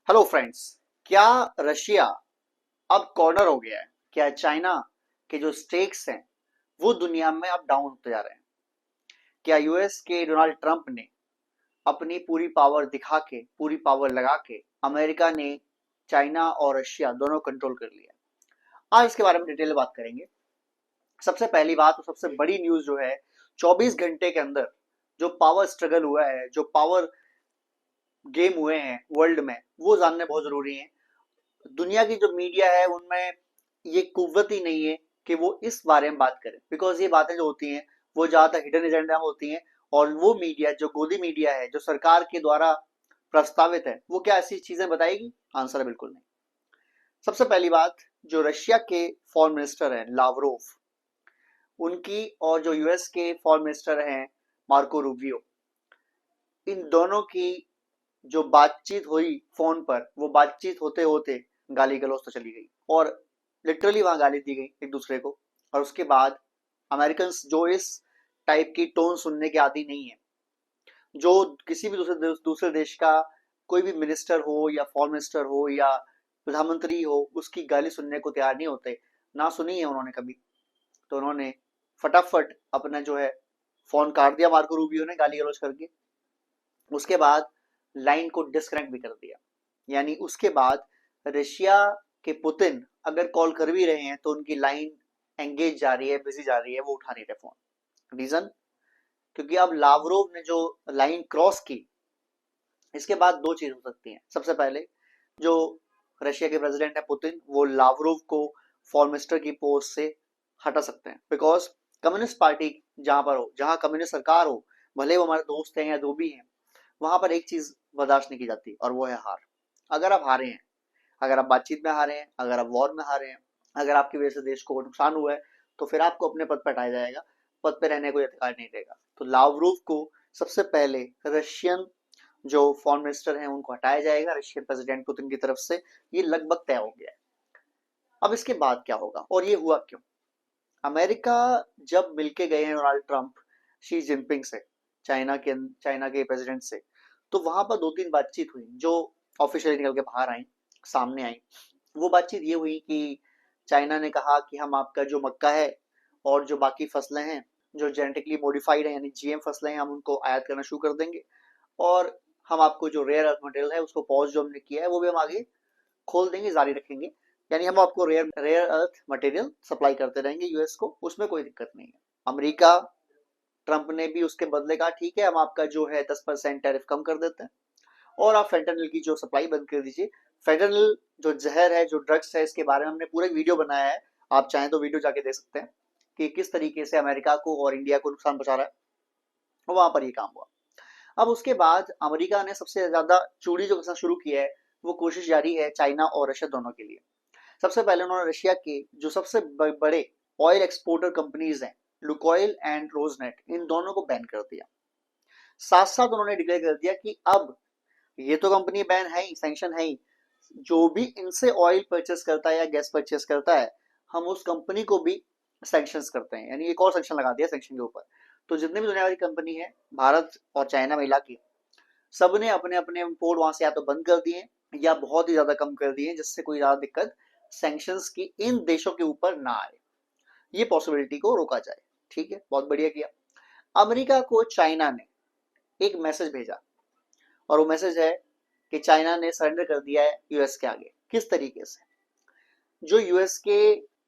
Hello friends. क्या Russia अब corner हो गया है? क्या चाइना के जो स्टेक्स हैं वो दुनिया में अब डाउन होते जा रहे हैं? क्या यूएस के डोनाल्ड ट्रंप ने अपनी पूरी पावर दिखा के, पूरी पावर लगा के, अमेरिका ने चाइना और रशिया दोनों कंट्रोल कर लिया? आज इसके बारे में डिटेल में बात करेंगे। सबसे पहली बात और सबसे बड़ी न्यूज जो है, 24 घंटे के अंदर जो पावर स्ट्रगल हुआ है, जो पावर गेम हुए हैं वर्ल्ड में, वो जानने बहुत जरूरी है। दुनिया की जो मीडिया है उनमें ये कुव्वत ही नहीं है कि वो इस बारे में बात करें, बिकॉज ये बातें जो होती हैं वो ज्यादातर हिडन एजेंडा में होती हैं। और वो मीडिया जो गोदी मीडिया है, जो सरकार के द्वारा प्रस्तावित है, वो क्या ऐसी चीजें बताएगी? आंसर है बिल्कुल नहीं। सबसे पहली बात, जो रशिया के फॉरेन मिनिस्टर हैं लावरोव, उनकी और जो यूएस के फॉरेन मिनिस्टर हैं मार्को रूबियो, इन दोनों की जो बातचीत हुई फोन पर, वो बातचीत होते होते गाली गलौज तो चली गई और लिटरली वहां गाली दी गई एक दूसरे को। और उसके बाद अमेरिकन जो इस टाइप की टोन सुनने के आदी नहीं है, जो किसी भी दूसरे देश का कोई भी मिनिस्टर हो या फॉरेन मिनिस्टर हो या प्रधानमंत्री हो, उसकी गाली सुनने को तैयार नहीं होते, ना सुनी है उन्होंने कभी। तो उन्होंने फटाफट अपना जो है फोन काट दिया मार्को रूबियो ने गाली गलौज करके। उसके बाद लाइन को डिस्कनेक्ट भी कर दिया। यानी उसके बाद रशिया के पुतिन अगर कॉल कर भी रहे हैं तो उनकी लाइन एंगेज जा रही है, बिजी जा रही है, वो उठा नहीं रहे फोन। रीजन, क्योंकि अब लावरोव ने जो लाइन क्रॉस की, इसके बाद दो चीज हो सकती हैं। सबसे पहले, जो रशिया के प्रेसिडेंट है पुतिन, वो लावरोव को फॉरेन मिनिस्टर की पोस्ट से हटा सकते हैं, बिकॉज कम्युनिस्ट पार्टी जहां पर हो, जहां कम्युनिस्ट सरकार हो, भले वो हमारे दोस्त हैं या जो भी हैं, वहां पर एक चीज बर्दाश्त नहीं की जाती और वो है हार। अगर आप हारे हैं, अगर आप बातचीत में हारे हैं, अगर आप वॉर में हारे हैं, अगर आपकी वजह से देश को नुकसान हुआ है, तो फिर आपको अपने पद पर हटाया जाएगा, पद पर रहने का कोई अधिकार नहीं रहेगा। तो लावरोव को सबसे पहले रशियन जो फॉरेन मिनिस्टर हैं उनको हटाया जाएगा रशियन प्रेसिडेंट पुतिन की तरफ से। ये लगभग तय हो गया है। अब इसके बाद क्या होगा और ये हुआ क्यों? अमेरिका जब मिलके गए हैं डोनाल्ड ट्रंप शी जिनपिंग से, चाइना के प्रेसिडेंट से, तो वहां पर दो तीन बातचीत हुई जो ऑफिशियली निकल के बाहर आई, सामने आई। वो बातचीत ये हुई कि चाइना ने कहा कि हम आपका जो मक्का है और जो बाकी फसलें हैं जो जेनेटिकली मॉडिफाइड है यानी जीएम फसलें हैं, हम उनको आयात करना शुरू कर देंगे। और हम आपको जो रेयर अर्थ मटेरियल है उसको पॉज जो हमने किया है वो भी हम आगे खोल देंगे, जारी रखेंगे। यानी हम आपको rare rare earth material supply करते रहेंगे यूएस को, उसमें कोई दिक्कत नहीं है। अमेरिका, ट्रंप ने भी उसके बदले कहा ठीक है, हम आपका जो है 10% टैरिफ कम कर देते हैं और आप फेंटानिल की जो सप्लाई बंद कर दीजिए। फेंटानिल जो जहर है, जो ड्रग्स है, इसके बारे में हमने पूरा वीडियो बनाया है, आप चाहें तो वीडियो जाके देख सकते हैं कि किस तरीके से अमेरिका को और इंडिया को नुकसान पहुंचा रहा है। वहां पर ये काम हुआ। अब उसके बाद अमेरिका ने सबसे ज्यादा चूड़ी जो कसना शुरू किया है, वो कोशिश जारी है चाइना और रशिया दोनों के लिए। सबसे पहले उन्होंने रशिया के जो सबसे बड़े ऑयल एक्सपोर्टर कंपनीज हैं, लुकोइल एंड रोजनेट, इन दोनों को बैन कर दिया। साथ साथ उन्होंने डिक्लेयर कर दिया कि अब ये तो कंपनी बैन है ही, सैंक्शन है ही, जो भी इनसे ऑयल परचेस करता है या गैस परचेस करता है, हम उस कंपनी को भी सैंक्शंस करते हैं। यानी एक और सैंक्शन लगा दिया सैंक्शन के ऊपर। तो जितने भी दुनिया भर की कंपनी है, भारत और चाइना मिला के, सबने अपने अपने इंपोर्ट वहां से या तो बंद कर दिए या बहुत ही ज्यादा कम कर दिए, जिससे कोई ज्यादा दिक्कत सैंक्शंस की इन देशों के ऊपर ना आए, ये पॉसिबिलिटी को रोका जाए। ठीक है, बहुत बढ़िया किया। अमेरिका को चाइना ने एक मैसेज भेजा और वो मैसेज है कि चाइना ने सरेंडर कर दिया है यूएस के आगे। किस तरीके से? जो यूएस के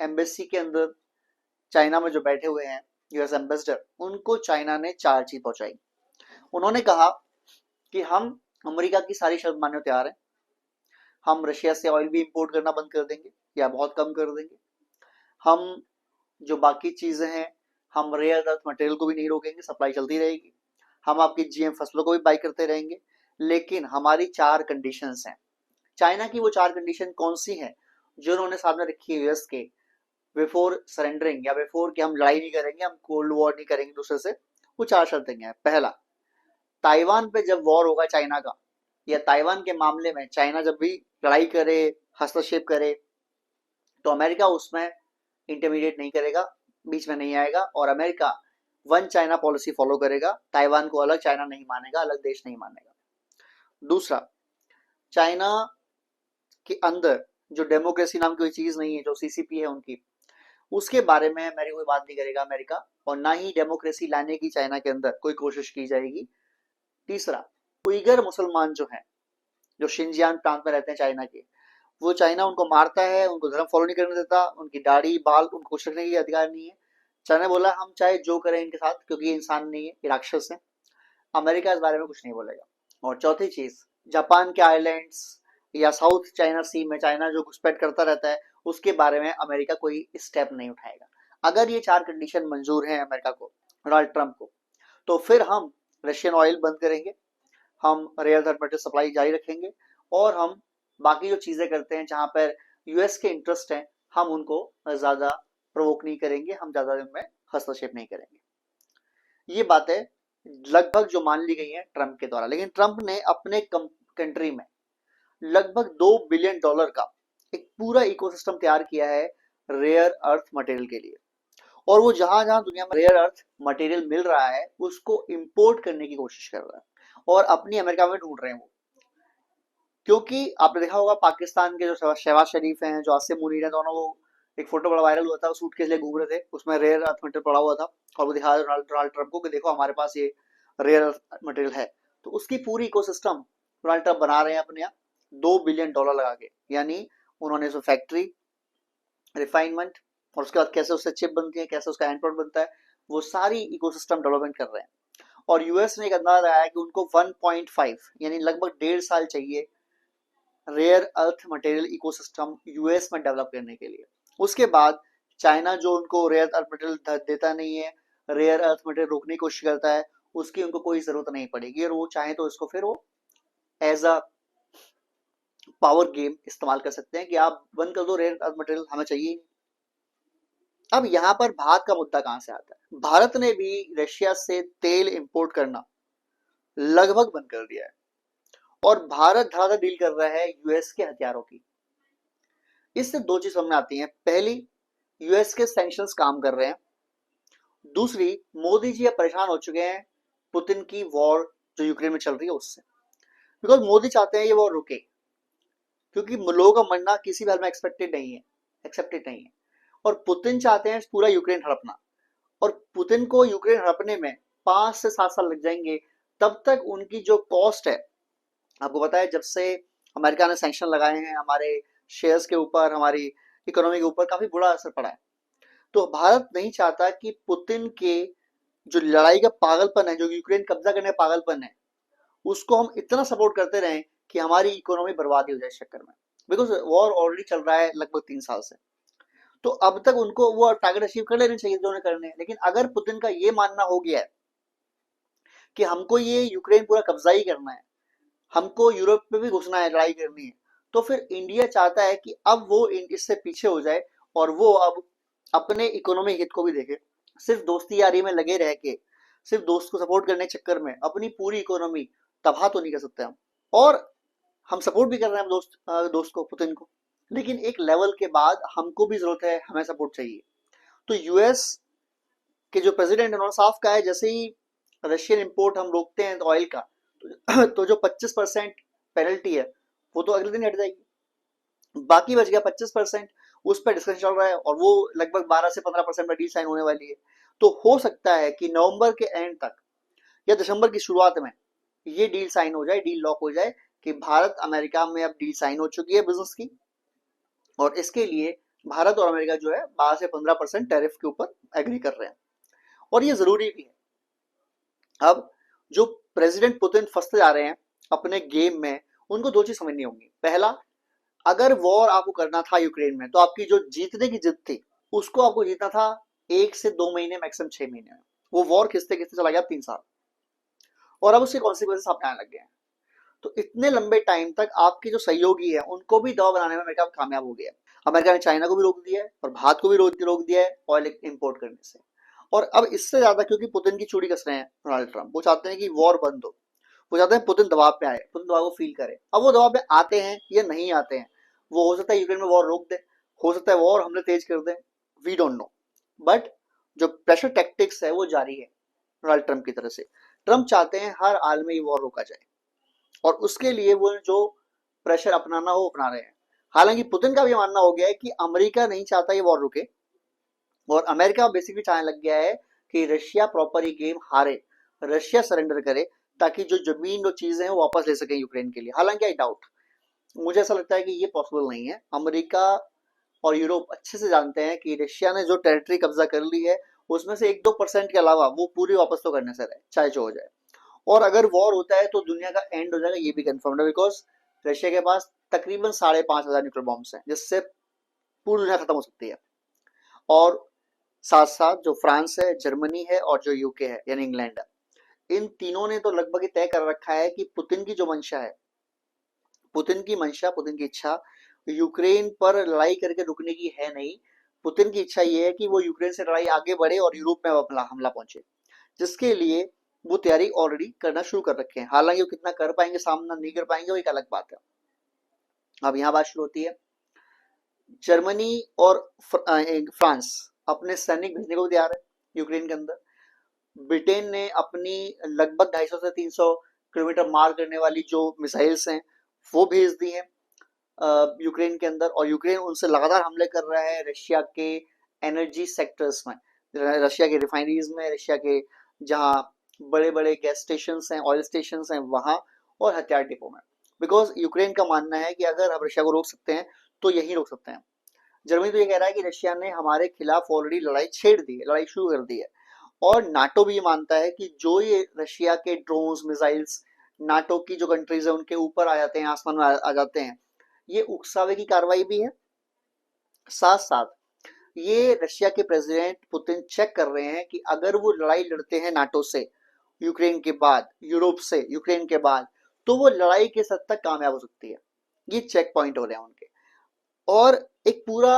एम्बेसी के अंदर चाइना में जो बैठे हुए हैं यूएस एम्बेसडर, उनको चाइना ने चार चीज पहुंचाई। उन्होंने कहा कि हम अमेरिका की सारी शर्त मानने को तैयार हैं, हम रशिया से ऑयल भी इंपोर्ट करना बंद कर देंगे या बहुत कम कर देंगे, हम जो बाकी चीजें हैं, हम रेयर अर्थ मटेरियल को भी नहीं रोकेंगे, सप्लाई चलती रहेगी, हम आपकी जीएम फसलों को भी बाई करते रहेंगे, लेकिन हमारी चार कंडीशंस हैं। चाइना की वो चार कंडीशन कौन सी हैं जो उन्होंने सामने रखी है यूएस के, बिफोर सरेंडरिंग या बिफोर कि हम लड़ाई नहीं करेंगे, हम कोल्ड वॉर नहीं करेंगे दूसरे से। वो चार शर्तें हैं। पहला, ताइवान पे जब वॉर होगा चाइना का, या ताइवान के मामले में चाइना जब भी लड़ाई करे, हस्तक्षेप करे, तो अमेरिका उसमें इंटरमीडिएट नहीं करेगा, बीच में नहीं आएगा, और America one China policy follow करेगा, ताइवान को अलग चाइना नहीं मानेगा, अलग देश नहीं मानेगा। दूसरा, चाइना के अंदर जो डेमोक्रेसी नाम की कोई चीज नहीं है, जो सीसीपी है उनकी, उसके बारे में अमेरिका कोई बात नहीं करेगा अमेरिका, और ना ही डेमोक्रेसी लाने की चाइना के अंदर कोई कोशिश की जाएगी। तीसरा, उइगर मुसलमान जो हैं, जो शिनजियांग प्रांत में रहते हैं चाइना के, वो चाइना उनको मारता है, उनको धर्म फॉलो नहीं करने देता, उनकी दाढ़ी बाल उनको कुछ रखने की अधिकार नहीं है। चाइना बोला हम चाहे जो करें इनके साथ, क्योंकि ये इंसान नहीं है, ये राक्षस है। अमेरिका इस बारे में कुछ नहीं बोलेगा। और चौथी चीज, जापान के आइलैंड्स या साउथ चाइना सी में चाइना जो घुसपैठ करता रहता है, उसके बारे में अमेरिका कोई स्टेप नहीं उठाएगा। अगर ये चार कंडीशन मंजूर हैं अमेरिका को, डोनाल्ड ट्रंप को, तो फिर हम रशियन ऑयल बंद करेंगे, हम रेयर अर्थ मेटल सप्लाई जारी रखेंगे, और हम बाकी जो चीजें करते हैं जहां पर यूएस के इंटरेस्ट हैं, हम उनको ज्यादा प्रोवोक नहीं करेंगे, हम ज्यादा उनमें हस्तक्षेप नहीं करेंगे। ये बातें लगभग जो मान ली गई हैं ट्रंप के द्वारा। लेकिन ट्रंप ने अपने कंट्री में लगभग $2 बिलियन का एक पूरा इकोसिस्टम तैयार किया है रेयर अर्थ मटेरियल के लिए, और वो जहां जहां दुनिया में रेयर अर्थ मटेरियल मिल रहा है उसको इंपोर्ट करने की कोशिश कर रहा है, और अपनी अमेरिका में ढूंढ रहे हैं वो। क्योंकि आपने देखा होगा पाकिस्तान के जो शहबाज शरीफ हैं, जो आसिम मुनीर हैं, दोनों वो एक फोटो बड़ा वायरल हुआ था, वो सूटकेस लिए घूम रहे थे, उसमें रेयर अर्थ मटेरियल पड़ा हुआ था, और वो दिखा डोनाल्ड ट्रंप को कि देखो हमारे पास ये रेयर अर्थ मटेरियल है। तो उसकी पूरी इकोसिस्टम डोनाल्ड ट्रंप बना रहे हैं अपने यहाँ $2 बिलियन लगा के। यानी उन्होंने उसमें फैक्ट्री, रिफाइनमेंट, और उसके बाद कैसे उससे चिप बनती है, कैसे उसका एंड प्रोडक्ट बनता है, वो सारी इकोसिस्टम डेवलपमेंट कर रहे हैं। और यूएस ने एक अंदाजा लगाया कि उनको 1.5 यानी लगभग 1.5 साल चाहिए rare earth material ecosystem US में डेवलप करने के लिए। उसके बाद चाइना जो उनको रेयर अर्थ मटेरियल देता नहीं है, रेयर अर्थ मटेरियल रोकने की कोशिश करता है, उसकी उनको कोई जरूरत नहीं पड़ेगी, और वो चाहे तो इसको फिर वो एज अ पावर गेम इस्तेमाल कर सकते हैं कि आप बंद कर दो, रेयर अर्थ मटेरियल हमें चाहिए। अब यहाँ पर भारत का मुद्दा कहां से आता है? भारत ने भी रशिया से तेल इंपोर्ट करना लगभग बंद कर दिया है, और भारत धड़ाधड़ डील कर रहा है यूएस के हथियारों की। इससे दो चीज सामने आती हैं। पहली, यूएस के सैंक्शंस काम कर रहे हैं। दूसरी, मोदी जी अब परेशान हो चुके हैं पुतिन की वॉर जो यूक्रेन में चल रही है उससे, बिकॉज मोदी चाहते हैं ये वॉर रुके, क्योंकि लोगों का मरना किसी भी हाल में एक्सेप्टेड नहीं है, और पुतिन चाहते हैं पूरा यूक्रेन हड़पना, और पुतिन को यूक्रेन हड़पने में 5 से 7 साल लग जाएंगे। तब तक उनकी जो कॉस्ट है, आपको पता है जब से अमेरिका ने सैंक्शन लगाए हैं हमारे शेयर्स के ऊपर, हमारी इकोनॉमी के ऊपर काफी बुरा असर पड़ा है। तो भारत नहीं चाहता कि पुतिन के जो लड़ाई का पागलपन है, जो यूक्रेन कब्जा करने का पागलपन है, उसको हम इतना सपोर्ट करते रहें कि हमारी इकोनॉमी बर्बाद हो जाए इस चक्कर में। बिकॉज वॉर ऑलरेडी चल रहा है लगभग 3 साल से, तो अब तक उनको वो टारगेट अचीव कर लेने चाहिए जो उन्हें करने हैं। लेकिन अगर पुतिन का ये मानना हो गया है कि हमको ये यूक्रेन पूरा कब्जा ही करना है, हमको यूरोप में भी घुसना है, लड़ाई करनी है, तो फिर इंडिया चाहता है कि अब वो इससे पीछे हो जाए, और वो अब अपने इकोनॉमिक हित को भी देखे। सिर्फ दोस्ती यारी में लगे रह के, सिर्फ दोस्त को सपोर्ट करने के चक्कर में अपनी पूरी इकोनॉमी तबाह तो नहीं कर सकते हम। और हम सपोर्ट भी कर रहे हैं दोस्त को, पुतिन को, लेकिन एक लेवल के बाद हमको भी जरूरत है, हमें सपोर्ट चाहिए। तो यूएस के जो प्रेसिडेंट उन्होंने साफ कहा है, जैसे ही रशियन इंपोर्ट हम रोकते हैं ऑयल का, तो जो 25% पेनल्टी है वो तो अगले दिन हट जाएगी, बाकी बच गया 25%, उस पर डिस्कशन चल रहा है, और वो लगभग 12 से 15% में डील साइन होने वाली है। तो हो सकता है कि नवंबर के एंड तक या दिसंबर की शुरुआत में ये डील साइन हो जाए, डील लॉक हो जाए कि भारत अमेरिका में अब डील साइन हो चुकी है बिजनेस की, और इसके लिए भारत और अमेरिका जो है 12 से 15% टैरिफ के ऊपर एग्री कर रहे हैं, और ये जरूरी भी है। अब जो प्रेसिडेंट पुतिन फंसते जा रहे हैं अपने गेम में, उनको दो चीज समझनी होंगी। पहला, अगर वॉर आपको करना था यूक्रेन में, तो आपकी जो जीतने की जिद थी उसको आपको जीतना था 1 से 2 महीने, मैक्सिमम 6 महीने में। वो वॉर खिंचते खिंचते चला गया 3 साल, और अब उसके कॉन्सिक्वेंसेस सामने आने लग गए हैं। तो इतने लंबे टाइम तक आपके जो सहयोगी है उनको भी दवा बनाने में अमेरिका कामयाब हो गया है। अमेरिका ने चाइना को भी रोक दिया है, और भारत को भी रोक दिया है ऑयल इंपोर्ट करने से। और अब इससे ज्यादा क्योंकि पुतिन की चूड़ी कस रहे हैं डोनाल्ड ट्रंप, वो चाहते हैं कि वॉर बंद हो, वो चाहते हैं पुतिन दबाव पे आए, पुतिन दबाव को फील करे। अब वो दबाव पे आते हैं या नहीं आते हैं, वो हो सकता है यूक्रेन में वॉर रोक दे, हो सकता है वॉर हमले तेज कर दे, वी डोंट नो। बट जो प्रेशर टैक्टिक्स है वो जारी है डोनाल्ड ट्रंप की तरफ से। ट्रंप चाहते हैं हर हाल में ये वॉर रोका जाए, और उसके लिए वो जो प्रेशर अपनाना हो अपना रहे हैं। हालांकि पुतिन का भी मानना हो गया है कि अमेरिका नहीं चाहता ये वॉर रुके, और अमेरिका बेसिकली चाहने लग गया है कि रशिया प्रॉपर ये गेम हारे, रशिया सरेंडर करे, ताकि जो जमीन जो चीजें हैं वो वापस ले सके यूक्रेन के लिए। हालांकि आई डाउट, मुझे ऐसा लगता है कि ये पॉसिबल नहीं है। अमेरिका और यूरोप अच्छे से जानते हैं कि रशिया ने जो टेरिटरी कब्जा कर ली है उसमें से 1-2% के अलावा वो पूरी वापस तो करने से रहे, चाहे जो हो जाए। और अगर वॉर होता है तो दुनिया का एंड हो जाएगा, ये भी कंफर्म है, बिकॉज रशिया के पास तकरीबन 5,500 न्यूक्लियर बॉम्ब्स हैं, जिससे पूरी दुनिया खत्म हो सकती है। और साथ साथ जो फ्रांस है, जर्मनी है और जो यूके है यानी इंग्लैंड है, इन तीनों ने तो लगभग तय कर रखा है कि पुतिन की जो मंशा है, पुतिन की मंशा, पुतिन की इच्छा यूक्रेन पर लड़ाई करके रुकने की है नहीं। पुतिन की इच्छा ये है कि वो यूक्रेन से लड़ाई आगे बढ़े और यूरोप में हमला हमला पहुंचे, जिसके लिए वो तैयारी ऑलरेडी करना शुरू कर रखे हैं। हालांकि वो कितना कर पाएंगे, सामना नहीं कर पाएंगे, वो एक अलग बात है। अब यहाँ बात शुरू होती है, जर्मनी और फ्रांस अपने सैनिक भेजने को तैयार है यूक्रेन के अंदर। ब्रिटेन ने अपनी लगभग 250 से 300 किलोमीटर मार करने वाली जो मिसाइल्स हैं वो भेज दी हैं यूक्रेन के अंदर, और यूक्रेन उनसे लगातार हमले कर रहा है रशिया के एनर्जी सेक्टर्स में, रशिया के रिफाइनरीज में, रशिया के जहाँ बड़े बड़े गैस स्टेशन हैं, ऑयल स्टेशन हैं वहां, और हथियार डिपो में। बिकॉज यूक्रेन का मानना है कि अगर हम रशिया को रोक सकते हैं तो यही रोक सकते हैं। जर्मनी तो ये कह रहा है कि रशिया ने हमारे खिलाफ ऑलरेडी लड़ाई छेड़ दी है, लड़ाई शुरू कर दी है। और नाटो भी मानता है कि जो ये रशिया के ड्रोन्स, मिसाइल्स नाटो की जो कंट्रीज है उनके ऊपर आ जाते हैं, आसमान में आ जाते हैं, ये उकसावे की कार्रवाई भी है। साथ साथ ये रशिया के प्रेसिडेंट पुतिन चेक कर रहे हैं कि अगर वो लड़ाई लड़ते हैं नाटो से यूक्रेन के बाद, यूरोप से यूक्रेन के बाद, तो वो लड़ाई के हद तक कामयाब हो सकती है। ये चेक पॉइंट हो रहे हैं उनके। और एक पूरा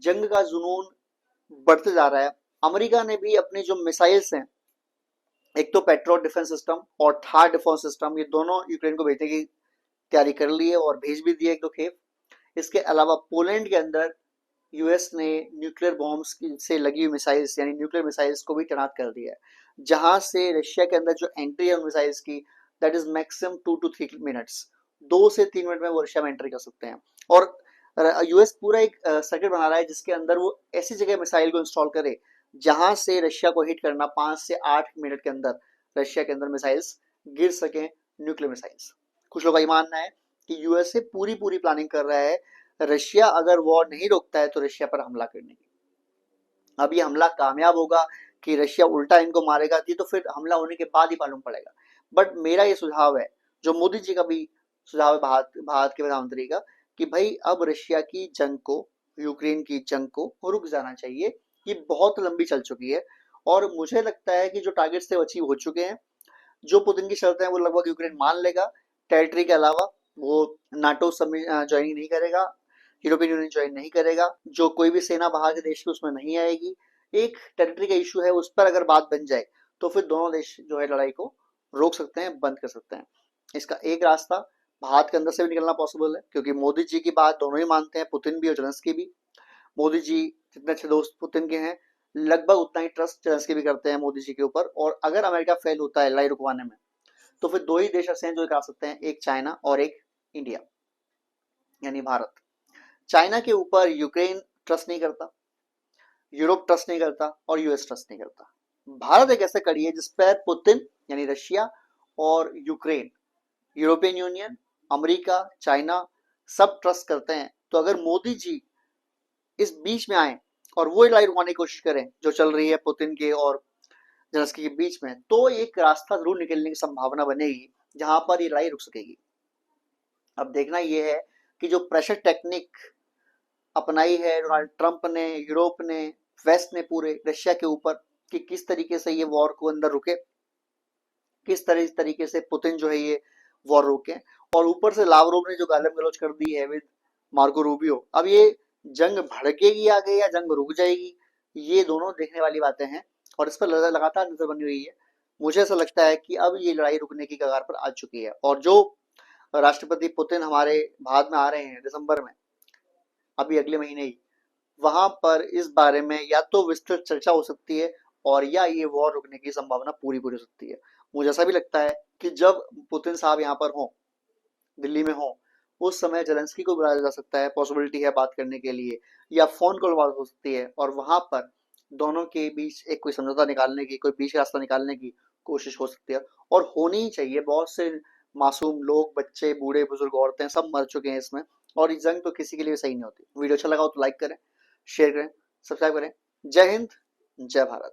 जंग का जुनून बढ़ते जा रहा है। अमेरिका ने भी अपनी जो मिसाइल्स हैं, एक तो पेट्रोल डिफेंस सिस्टम और थार डिफेंस सिस्टम, ये दोनों यूक्रेन को भेजने की तैयारी कर ली है और भेज भी दिए 1-2 खेप। इसके अलावा पोलैंड के अंदर यूएस ने न्यूक्लियर बॉम्ब्स से लगी हुई मिसाइल्स यानी न्यूक्लियर मिसाइल्स को भी तैनात कर दिया है, जहां से रशिया के अंदर जो एंट्री है उन मिसाइल्स की, that is maximum 2 to 3 minutes, 2 से 3 मिनट में वो रशिया में एंट्री कर सकते हैं। और यूएस पूरा एक सर्किट बना रहा है जिसके अंदर वो ऐसी जगह मिसाइल को इंस्टॉल करे जहां से रशिया को हिट करना 5 से 8 मिनट के अंदर रशिया के अंदर मिसाइल्स गिर सके, न्यूक्लियर मिसाइल्स। कुछ लोगों का ये मानना है कि यूएसए पूरी पूरी प्लानिंग कर रहा है रशिया अगर वॉर नहीं रोकता है तो रशिया पर हमला करने की। अब ये हमला कामयाब होगा कि रशिया उल्टा इनको मारेगा, ये तो फिर हमला होने के बाद ही मालूम पड़ेगा। बट मेरा ये सुझाव है, जो मोदी जी का भी सुझाव है भारत के प्रधानमंत्री का, कि भाई अब रशिया की जंग को, यूक्रेन की जंग को रुक जाना चाहिए। ये बहुत लंबी चल चुकी है और मुझे लगता है कि जो टारगेट्स थे वो अचीव हो चुके हैं। जो पुतिन की शर्तें हैं वो लगभग यूक्रेन मान लेगा। टेरिटरी के अलावा वो नाटो ज्वाइन नहीं करेगा, यूरोपियन यूनियन ज्वाइन नहीं करेगा, जो कोई भी सेना बाहर के देश की उसमें नहीं आएगी। एक टेरिटरी का इशू है, उस पर अगर बात बन जाए तो फिर दोनों देश जो है लड़ाई को रोक सकते हैं, बंद कर सकते हैं। इसका एक रास्ता भारत के अंदर से भी निकलना पॉसिबल है, क्योंकि मोदी जी की बात दोनों ही मानते हैं, पुतिन भी और जेलेंस्की भी। मोदी जी जितने अच्छे दोस्त पुतिन के हैं, लगभग उतना ही ट्रस्ट जेलेंस्की भी करते हैं मोदी जी के ऊपर। और अगर अमेरिका फेल होता है लड़ाई रुकवाने में तो फिर दो ही देश ऐसे हैं जो करा सकते हैं, एक चाइना और एक इंडिया यानी भारत। चाइना के ऊपर यूक्रेन ट्रस्ट नहीं करता, यूरोप ट्रस्ट नहीं करता और यूएस ट्रस्ट नहीं करता। भारत एक ऐसा कड़ी है जिस पर पुतिन यानी रशिया और Ukraine, European union, America, China सब ट्रस्ट करते हैं। तो अगर मोदी जी इस बीच में आए और वो लड़ाई रुकवाने की कोशिश करें जो चल रही है पुतिन के और जेलेंस्की के बीच में, तो एक रास्ता जरूर निकलने की संभावना बनेगी जहां पर ये लड़ाई रुक सकेगी। अब देखना यह है कि जो प्रेशर टेक्निक अपनाई है डोनाल्ड ट्रंप ने, यूरोप ने, वेस्ट ने पूरे रशिया के ऊपर, कि किस तरीके से ये वॉर को अंदर रुके, किस तरीके से पुतिन जो है ये वॉर रोके। और ऊपर से लावरोव ने जो गालिम गलौज कर दी है विद मार्को रूबियो। अब ये जंग भड़केगी आगे या जंग रुक जाएगी, ये दोनों देखने वाली बातें हैं और इस पर लगातार नजर बनी हुई है। मुझे ऐसा लगता है कि अब ये लड़ाई रुकने की कगार पर आ चुकी है और जो राष्ट्रपति पुतिन हमारे भारत में आ रहे हैं दिसंबर में, अभी अगले महीने ही, वहां पर इस बारे में या तो विस्तृत चर्चा हो सकती है और या ये वॉर रुकने की संभावना पूरी पूरी हो सकती है। मुझे ऐसा भी लगता है कि जब पुतिन साहब यहाँ पर हों, दिल्ली में हों, उस समय जेलेंस्की को बुलाया जा सकता है, पॉसिबिलिटी है बात करने के लिए, या फोन कॉल बात हो सकती है और वहां पर दोनों के बीच एक कोई समझौता निकालने की, कोई बीच रास्ता निकालने की कोशिश हो सकती है, और होनी ही चाहिए। बहुत से मासूम लोग, बच्चे, बूढ़े, बुजुर्ग, औरतें सब मर चुके हैं इसमें, और ये जंग तो किसी के लिए सही नहीं होती। वीडियो अच्छा लगा हो तो लाइक करें, शेयर करें, सब्सक्राइब करें। जय हिंद, जय भारत।